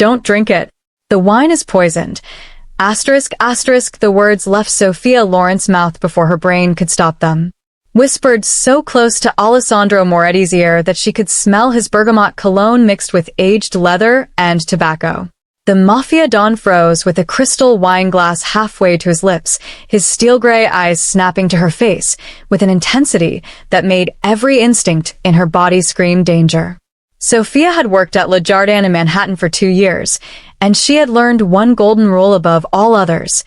Don't drink it. The wine is poisoned. Asterisk, asterisk, the words left Sophia Lawrence's mouth before her brain could stop them. Whispered so close to Alessandro Moretti's ear that she could smell his bergamot cologne mixed with aged leather and tobacco. The Mafia Don froze with a crystal wine glass halfway to his lips, his steel-gray eyes snapping to her face with an intensity that made every instinct in her body scream danger. Sophia had worked at Le Jardin in Manhattan for 2 years, and she had learned one golden rule above all others: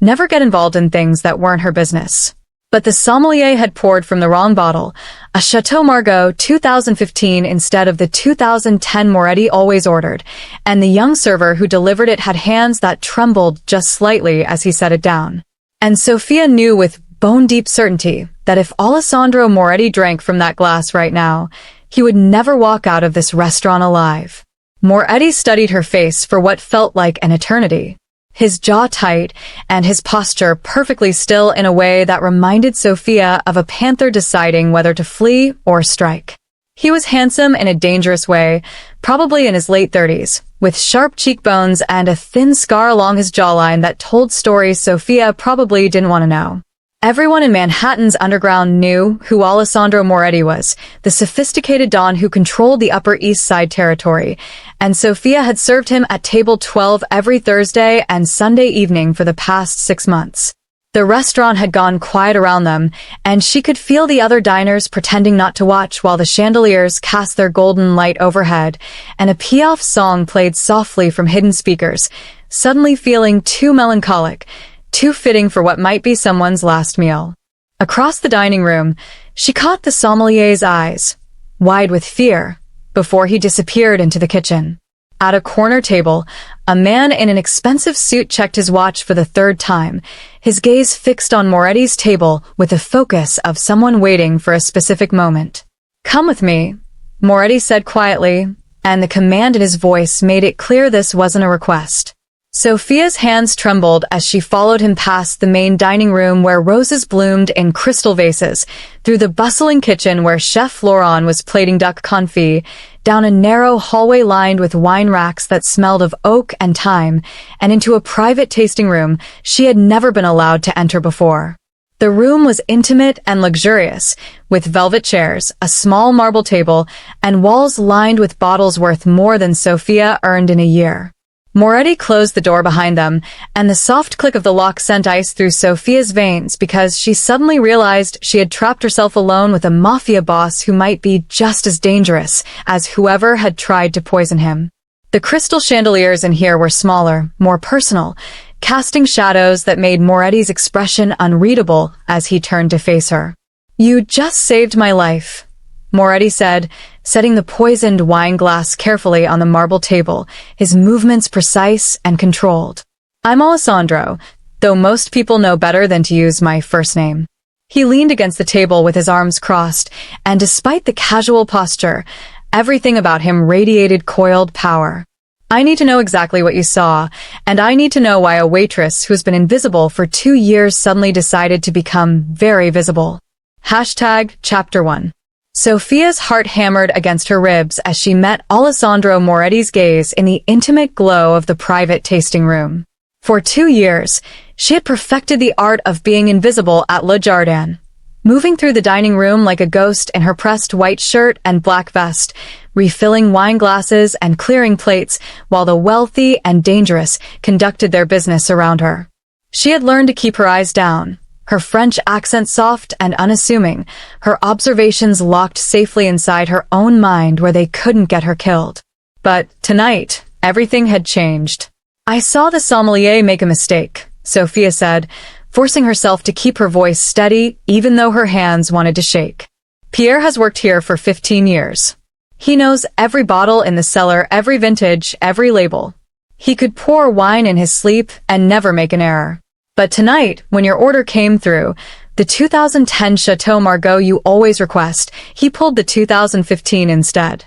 never get involved in things that weren't her business. But the sommelier had poured from the wrong bottle, a Chateau Margaux 2015 instead of the 2010 Moretti always ordered, and the young server who delivered it had hands that trembled just slightly as he set it down. And Sophia knew with bone-deep certainty that if Alessandro Moretti drank from that glass right now, he would never walk out of this restaurant alive. Moretti studied her face for what felt like an eternity, his jaw tight and his posture perfectly still in a way that reminded Sophia of a panther deciding whether to flee or strike. He was handsome in a dangerous way, probably in his late 30s, with sharp cheekbones and a thin scar along his jawline that told stories Sophia probably didn't want to know. Everyone in Manhattan's underground knew who Alessandro Moretti was, the sophisticated Don who controlled the Upper East Side territory, and Sophia had served him at table 12 every Thursday and Sunday evening for the past 6 months. The restaurant had gone quiet around them, and she could feel the other diners pretending not to watch while the chandeliers cast their golden light overhead, and a Piaf song played softly from hidden speakers, suddenly feeling too melancholic, too fitting for what might be someone's last meal. Across the dining room, she caught the sommelier's eyes, wide with fear, before he disappeared into the kitchen. At a corner table, a man in an expensive suit checked his watch for the 3rd time, his gaze fixed on Moretti's table with the focus of someone waiting for a specific moment. "Come with me," Moretti said quietly, and the command in his voice made it clear this wasn't a request. Sophia's hands trembled as she followed him past the main dining room where roses bloomed in crystal vases, through the bustling kitchen where Chef Laurent was plating duck confit, down a narrow hallway lined with wine racks that smelled of oak and thyme, and into a private tasting room she had never been allowed to enter before. The room was intimate and luxurious, with velvet chairs, a small marble table, and walls lined with bottles worth more than Sophia earned in a year. Moretti closed the door behind them, and the soft click of the lock sent ice through Sophia's veins because she suddenly realized she had trapped herself alone with a mafia boss who might be just as dangerous as whoever had tried to poison him. The crystal chandeliers in here were smaller, more personal, casting shadows that made Moretti's expression unreadable as he turned to face her. "You just saved my life," Moretti said, setting the poisoned wine glass carefully on the marble table, his movements precise and controlled. "I'm Alessandro, though most people know better than to use my first name." He leaned against the table with his arms crossed, and despite the casual posture, everything about him radiated coiled power. "I need to know exactly what you saw, and I need to know why a waitress who's been invisible for 2 years suddenly decided to become very visible." Chapter 1. Sophia's heart hammered against her ribs as she met Alessandro Moretti's gaze in the intimate glow of the private tasting room. For 2 years, she had perfected the art of being invisible at Le Jardin, moving through the dining room like a ghost in her pressed white shirt and black vest, refilling wine glasses and clearing plates while the wealthy and dangerous conducted their business around her. She had learned to keep her eyes down, her French accent soft and unassuming, her observations locked safely inside her own mind where they couldn't get her killed. But tonight, everything had changed. "I saw the sommelier make a mistake," Sophia said, forcing herself to keep her voice steady even though her hands wanted to shake. "Pierre has worked here for 15 years. He knows every bottle in the cellar, every vintage, every label. He could pour wine in his sleep and never make an error. But tonight, when your order came through, the 2010 Chateau Margaux you always request, he pulled the 2015 instead."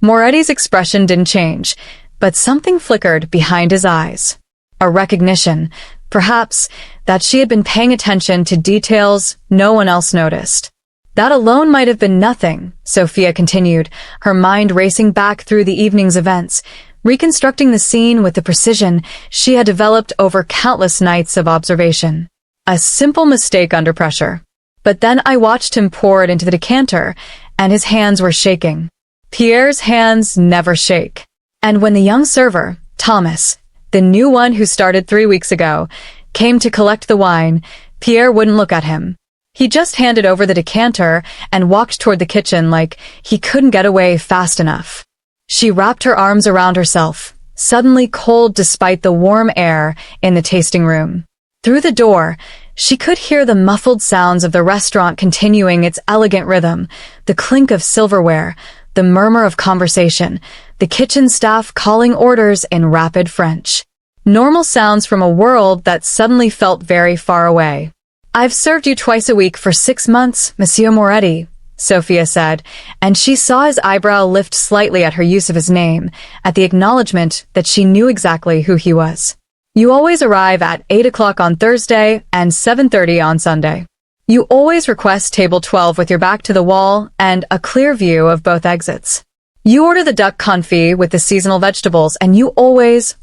Moretti's expression didn't change, but something flickered behind his eyes. A recognition, perhaps, that she had been paying attention to details no one else noticed. "That alone might have been nothing," Sophia continued, her mind racing back through the evening's events, reconstructing the scene with the precision she had developed over countless nights of observation. A simple mistake under pressure. But then I watched him pour it into the decanter, and his hands were shaking. Pierre's hands never shake. And when the young server, Thomas, the new one who started 3 weeks ago, came to collect the wine, Pierre wouldn't look at him. He just handed over the decanter and walked toward the kitchen like he couldn't get away fast enough. She wrapped her arms around herself, suddenly cold despite the warm air in the tasting room. Through the door, she could hear the muffled sounds of the restaurant continuing its elegant rhythm, the clink of silverware, the murmur of conversation, the kitchen staff calling orders in rapid French. Normal sounds from a world that suddenly felt very far away. "I've served you twice a week for 6 months, Monsieur Moretti," Sophia said, and she saw his eyebrow lift slightly at her use of his name, at the acknowledgement that she knew exactly who he was. "You always arrive at 8 o'clock on Thursday and 7:30 on Sunday. You always request table 12 with your back to the wall and a clear view of both exits. You order the duck confit with the seasonal vegetables, and you always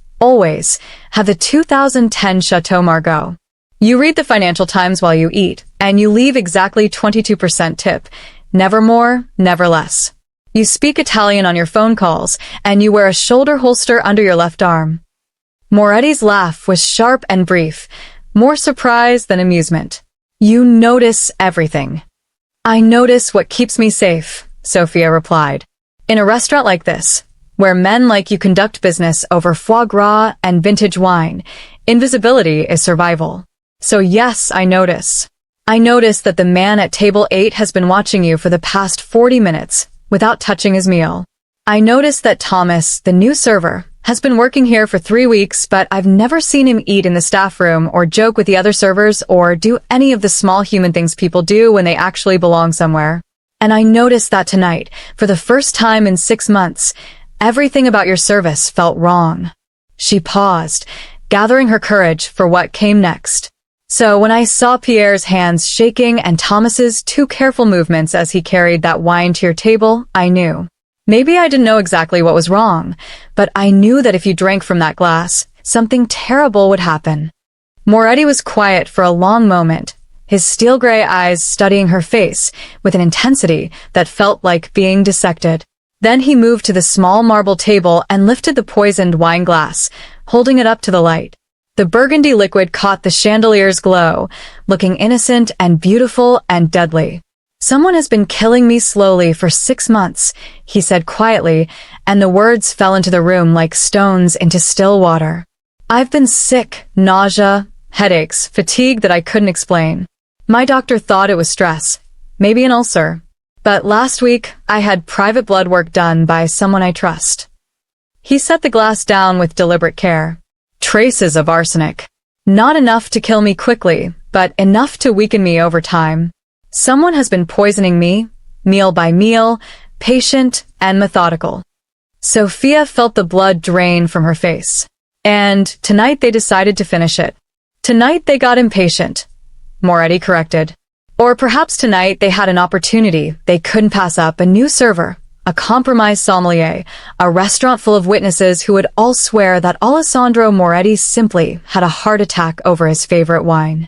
have the 2010 Chateau Margaux. You read the Financial Times while you eat, and you leave exactly 22% tip, never more, never less. You speak Italian on your phone calls, and you wear a shoulder holster under your left arm." Moretti's laugh was sharp and brief, more surprise than amusement. "You notice everything." "I notice what keeps me safe," Sophia replied. "In a restaurant like this, where men like you conduct business over foie gras and vintage wine, invisibility is survival. So yes, I notice. I notice that the man at table 8 has been watching you for the past 40 minutes, without touching his meal. I notice that Thomas, the new server, has been working here for 3 weeks, but I've never seen him eat in the staff room or joke with the other servers or do any of the small human things people do when they actually belong somewhere. And I noticed that tonight, for the first time in 6 months, everything about your service felt wrong." She paused, gathering her courage for what came next. "So when I saw Pierre's hands shaking and Thomas's too careful movements as he carried that wine to your table, I knew. Maybe I didn't know exactly what was wrong, but I knew that if you drank from that glass, something terrible would happen." Moretti was quiet for a long moment, his steel-gray eyes studying her face with an intensity that felt like being dissected. Then he moved to the small marble table and lifted the poisoned wine glass, holding it up to the light. The burgundy liquid caught the chandelier's glow, looking innocent and beautiful and deadly. "Someone has been killing me slowly for 6 months, he said quietly, and the words fell into the room like stones into still water. "I've been sick, nausea, headaches, fatigue that I couldn't explain. My doctor thought it was stress, maybe an ulcer. But last week, I had private blood work done by someone I trust." He set the glass down with deliberate care. "Traces of arsenic. Not enough to kill me quickly, but enough to weaken me over time. Someone has been poisoning me, meal by meal, patient and methodical." Sophia felt the blood drain from her face. "And tonight they decided to finish it. Tonight they got impatient," Moretti corrected. "Or perhaps tonight they had an opportunity they couldn't pass up, a new server, a compromised sommelier, a restaurant full of witnesses who would all swear that Alessandro Moretti simply had a heart attack over his favorite wine."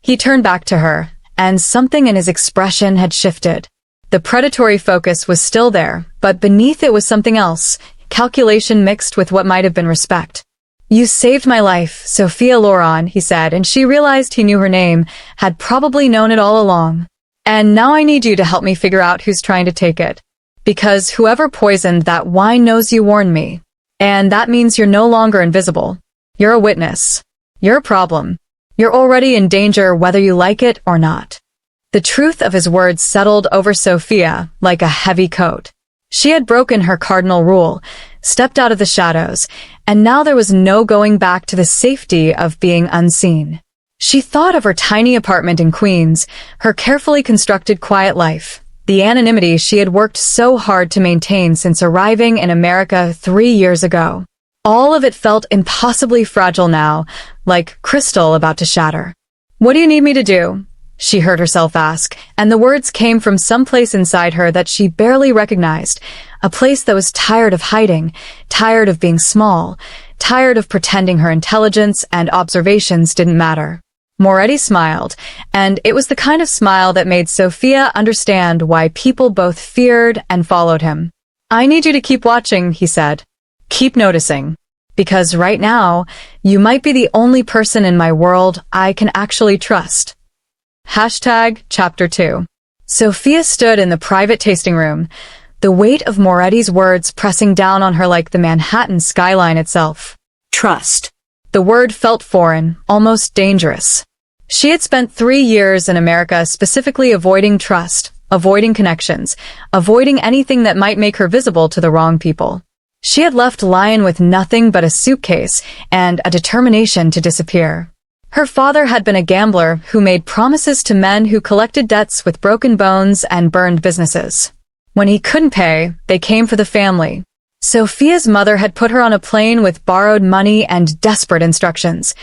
He turned back to her, and something in his expression had shifted. The predatory focus was still there, but beneath it was something else, calculation mixed with what might have been respect. "You saved my life, Sophia Loren," he said, and she realized he knew her name, had probably known it all along. "And now I need you to help me figure out who's trying to take it. Because whoever poisoned that wine knows you warned me. And that means you're no longer invisible. You're a witness. You're a problem. You're already in danger whether you like it or not." The truth of his words settled over Sophia like a heavy coat. She had broken her cardinal rule, stepped out of the shadows, and now there was no going back to the safety of being unseen. She thought of her tiny apartment in Queens, her carefully constructed quiet life, the anonymity she had worked so hard to maintain since arriving in America 3 years ago. All of it felt impossibly fragile now, like crystal about to shatter. "What do you need me to do?" she heard herself ask, and the words came from someplace inside her that she barely recognized, A place that was tired of hiding, tired of being small, tired of pretending her intelligence and observations didn't matter. Moretti smiled, and it was the kind of smile that made Sophia understand why people both feared and followed him. "I need you to keep watching," he said. "Keep noticing. Because right now, you might be the only person in my world I can actually trust." Chapter 2. Sophia stood in the private tasting room, the weight of Moretti's words pressing down on her like the Manhattan skyline itself. Trust. The word felt foreign, almost dangerous. She had spent 3 years in America specifically avoiding trust, avoiding connections, avoiding anything that might make her visible to the wrong people. She had left Lyon with nothing but a suitcase and a determination to disappear. Her father had been a gambler who made promises to men who collected debts with broken bones and burned businesses. When he couldn't pay, they came for the family. Sophia's mother had put her on a plane with borrowed money and desperate instructions.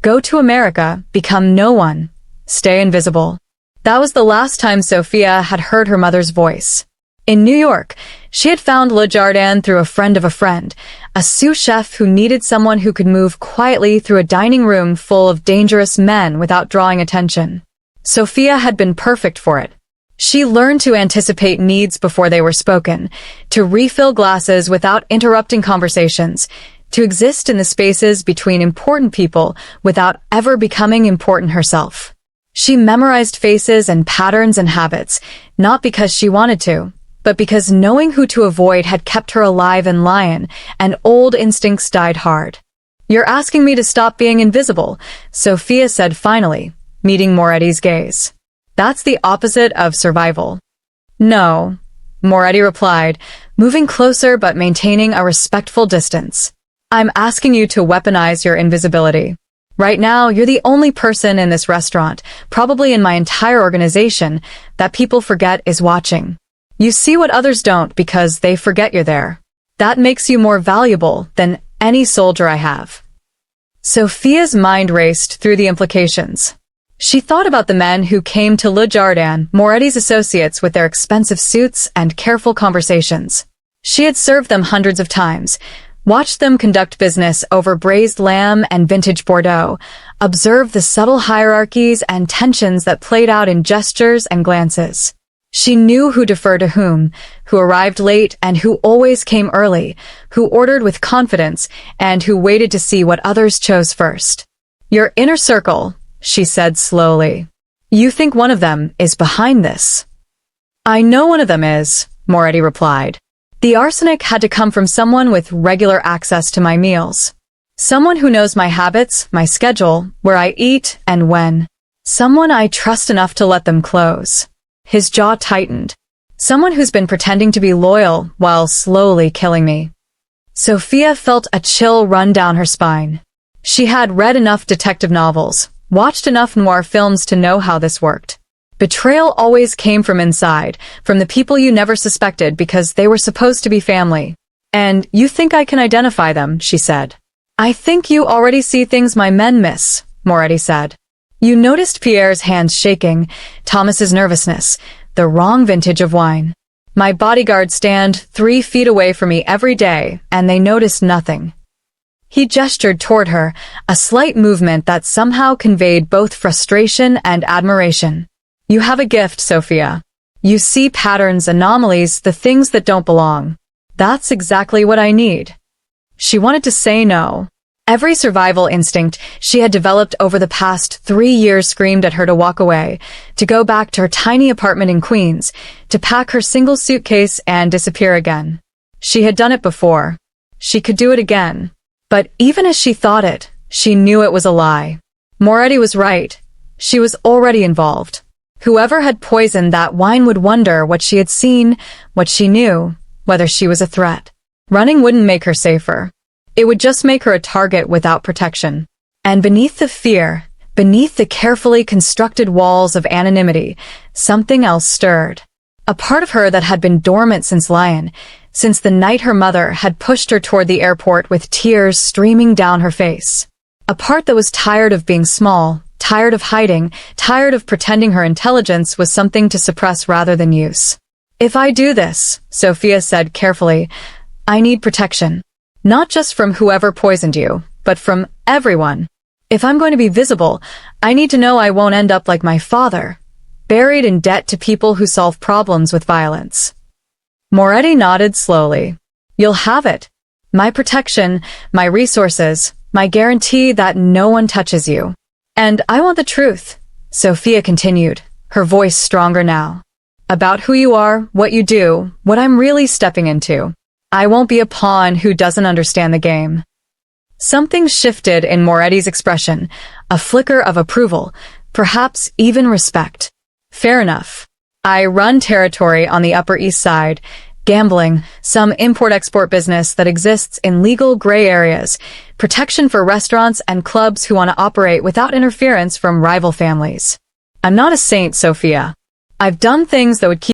Go to America, become no one, stay invisible. That was the last time Sophia had heard her mother's voice. In New York, she had found Le Jardin through a friend of a friend, a sous chef who needed someone who could move quietly through a dining room full of dangerous men without drawing attention. Sophia had been perfect for it. She learned to anticipate needs before they were spoken, to refill glasses without interrupting conversations, to exist in the spaces between important people without ever becoming important herself. She memorized faces and patterns and habits, not because she wanted to, but because knowing who to avoid had kept her alive in Lyon, and old instincts died hard. "You're asking me to stop being invisible," Sophia said finally, meeting Moretti's gaze. "That's the opposite of survival." "No," Moretti replied, moving closer but maintaining a respectful distance. "I'm asking you to weaponize your invisibility. Right now, you're the only person in this restaurant, probably in my entire organization, that people forget is watching. You see what others don't because they forget you're there. That makes you more valuable than any soldier I have." Sophia's mind raced through the implications. She thought about the men who came to Le Jardin, Moretti's associates, with their expensive suits and careful conversations. She had served them hundreds of times, watched them conduct business over braised lamb and vintage Bordeaux, observed the subtle hierarchies and tensions that played out in gestures and glances. She knew who deferred to whom, who arrived late and who always came early, who ordered with confidence and who waited to see what others chose first. "Your inner circle," she said slowly. "You think one of them is behind this?" "I know one of them is," Moretti replied. "The arsenic had to come from someone with regular access to my meals. Someone who knows my habits, my schedule, where I eat, and when. Someone I trust enough to let them close." His jaw tightened. "Someone who's been pretending to be loyal while slowly killing me." Sophia felt a chill run down her spine. She had read enough detective novels, watched enough noir films to know how this worked. Betrayal always came from inside, from the people you never suspected because they were supposed to be family. "And you think I can identify them," she said. "I think you already see things my men miss," Moretti said. "You noticed Pierre's hands shaking, Thomas's nervousness, the wrong vintage of wine. My bodyguards stand 3 feet away from me every day, and they notice nothing." He gestured toward her, a slight movement that somehow conveyed both frustration and admiration. "You have a gift, Sophia. You see patterns, anomalies, the things that don't belong. That's exactly what I need." She wanted to say no. Every survival instinct she had developed over the past 3 years screamed at her to walk away, to go back to her tiny apartment in Queens, to pack her single suitcase and disappear again. She had done it before. She could do it again. But even as she thought it, she knew it was a lie. Moretti was right. She was already involved. Whoever had poisoned that wine would wonder what she had seen, what she knew, whether she was a threat. Running wouldn't make her safer. It would just make her a target without protection. And beneath the fear, beneath the carefully constructed walls of anonymity, something else stirred. A part of her that had been dormant since Lyon, since the night her mother had pushed her toward the airport with tears streaming down her face. A part that was tired of being small, tired of hiding, tired of pretending her intelligence was something to suppress rather than use. If I do this, Sophia said carefully, I need protection. Not just from whoever poisoned you, but from everyone. If I'm going to be visible, I need to know I won't end up like my father, buried in debt to people who solve problems with violence. Moretti nodded slowly. You'll have it. My protection, my resources, my guarantee that no one touches you. And I want the truth, Sophia continued, her voice stronger now. About who you are, what you do, what I'm really stepping into. I won't be a pawn who doesn't understand the game. Something shifted in Moretti's expression, a flicker of approval, perhaps even respect. Fair enough. I run territory on the Upper East Side, gambling, some import-export business that exists in legal gray areas, protection for restaurants and clubs who want to operate without interference from rival families. I'm not a saint, Sophia. I've done things that would keep